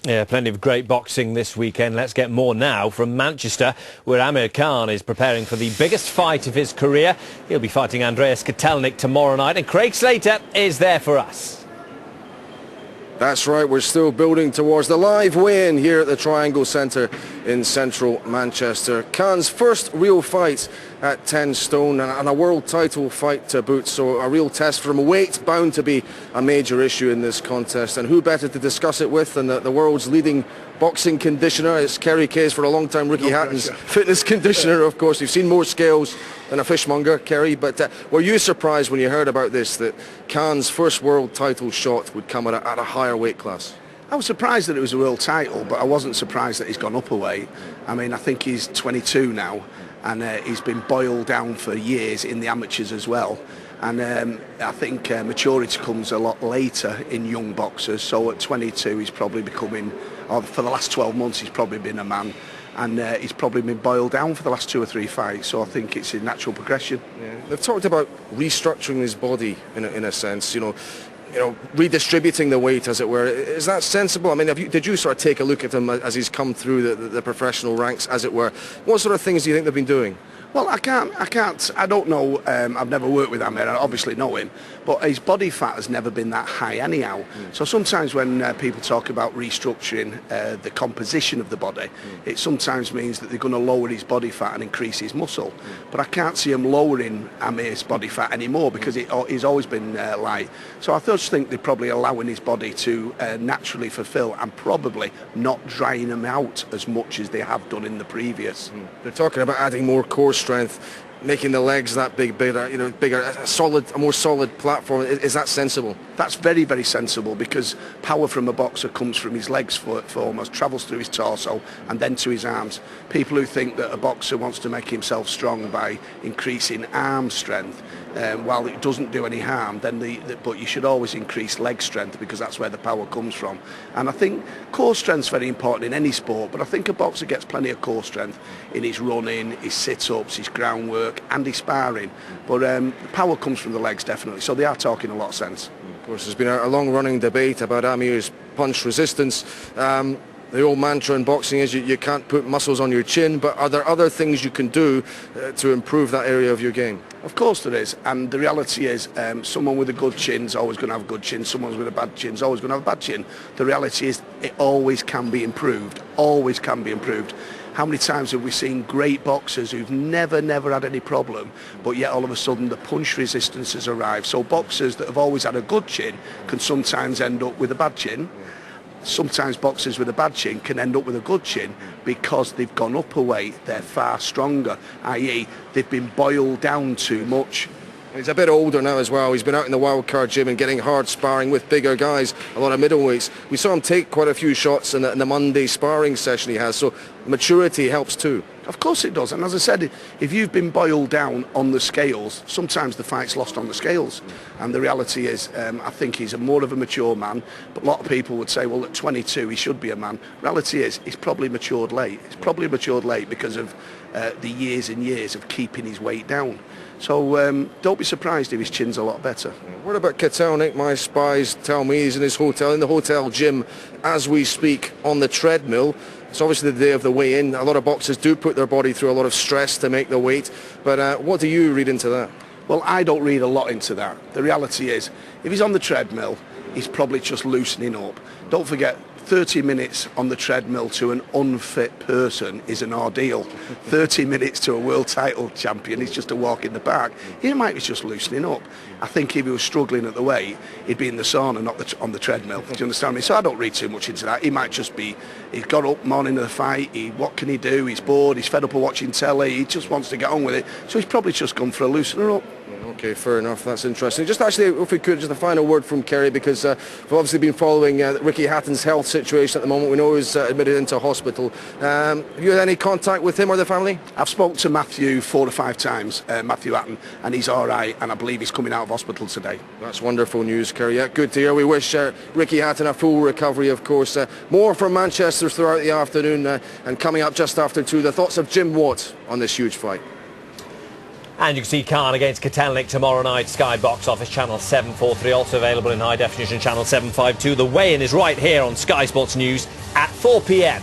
Yeah, plenty of great boxing this weekend. Let's get more now from Manchester, where Amir is preparing for the biggest fight of his career. He'll be fighting Andreas Kotelnik tomorrow night, and Craig Slater is there for us. That's right, we're still building towards the live weigh-in here at the Triangle Centre in central Manchester. Khan's first real fight at 10 stone and a world title fight to boot, so a real test for him. Weight bound to be a major issue in this contest, and who better to discuss it with than the world's leading boxing conditioner. It's Kerry Kays, for a long time Ricky Hatton's fitness conditioner, of course. You've seen more scales than a fishmonger, Kerry, but were you surprised when you heard about this, that Khan's first world title shot would come at a higher weight class? I was surprised that it was a world title, but I wasn't surprised that he's gone up a weight. I mean, I think he's 22 now, and he's been boiled down for years in the amateurs as well. And I think maturity comes a lot later in young boxers, so at 22 he's probably becoming, or for the last 12 months he's probably been a man, and he's probably been boiled down for the last 2 or 3 fights, so I think it's a natural progression. Yeah. They've talked about restructuring his body in a sense, you know, redistributing the weight, as it were. Is that sensible? I mean, did you sort of take a look at him as he's come through the professional ranks, as it were? What sort of things do you think they've been doing? Well, I don't know, I've never worked with Amir, I obviously know him, but his body fat has never been that high anyhow. So sometimes when people talk about restructuring the composition of the body, it sometimes means that they're going to lower his body fat and increase his muscle. But I can't see him lowering Amir's body fat anymore, because he's always been light. So I just think they're probably allowing his body to naturally fulfill, and probably not drying him out as much as they have done in the previous. They're talking about adding more core strength, making the legs that bigger, a more solid platform. Is that sensible? That's very, very sensible, because power from a boxer comes from his legs foremost, travels through his torso and then to his arms. People who think that a boxer wants to make himself strong by increasing arm strength, while it doesn't do any harm, but you should always increase leg strength, because that's where the power comes from. And I think core strength's very important in any sport, but I think a boxer gets plenty of core strength in his running, his sit-ups, his groundwork and his sparring. But the power comes from the legs, definitely, so they are talking a lot of sense. Of course, there's been a long-running debate about Amir's punch resistance. The old mantra in boxing is you can't put muscles on your chin, but are there other things you can do to improve that area of your game? Of course there is, and the reality is someone with a good chin's always going to have a good chin, someone with a bad chin's always going to have a bad chin. The reality is it always can be improved, always can be improved. How many times have we seen great boxers who've never had any problem, but yet all of a sudden the punch resistance has arrived? So boxers that have always had a good chin can sometimes end up with a bad chin. Sometimes boxers with a bad chin can end up with a good chin because they've gone up a weight, they're far stronger, i.e. they've been boiled down too much. He's a bit older now as well. He's been out in the wildcard gym and getting hard sparring with bigger guys, a lot of middleweights. We saw him take quite a few shots in the Monday sparring session he has, so maturity helps too. Of course it does, and as I said, if you've been boiled down on the scales, sometimes the fight's lost on the scales. And the reality is, I think he's more of a mature man, but a lot of people would say, well, at 22 he should be a man. Reality is, he's probably matured late. He's probably matured late because of the years and years of keeping his weight down. So don't be surprised if his chin's a lot better. What about Kotelnik? My spies tell me he's in the hotel gym as we speak, on the treadmill. It's obviously the day of the weigh-in. A lot of boxers do put their body through a lot of stress to make the weight. But what do you read into that? Well, I don't read a lot into that. The reality is, if he's on the treadmill, he's probably just loosening up. Don't forget, 30 minutes on the treadmill to an unfit person is an ordeal. 30 minutes to a world title champion is just a walk in the park. He might be just loosening up. I think if he was struggling at the weight, he'd be in the sauna, not on the treadmill. Do you understand me? So I don't read too much into that. He might just be, he's got up morning of the fight, what can he do? He's bored, he's fed up of watching telly, he just wants to get on with it. So he's probably just gone for a loosener up. Okay, fair enough. That's interesting. Just actually, if we could, just a final word from Kerry, because we've obviously been following Ricky Hatton's health situation at the moment. We know he's admitted into hospital. Have you had any contact with him or the family? I've spoken to Matthew 4 or 5 times, Matthew Hatton, and he's all right, and I believe he's coming out of hospital today. That's wonderful news, Kerry. Yeah, good to hear. We wish Ricky Hatton a full recovery, of course. More from Manchester throughout the afternoon, and coming up just after 2, the thoughts of Jim Watt on this huge fight. And you can see Khan against Kotelnik tomorrow night, Sky Box Office, channel 743, also available in high definition, channel 752. The weigh-in is right here on Sky Sports News at 4 p.m.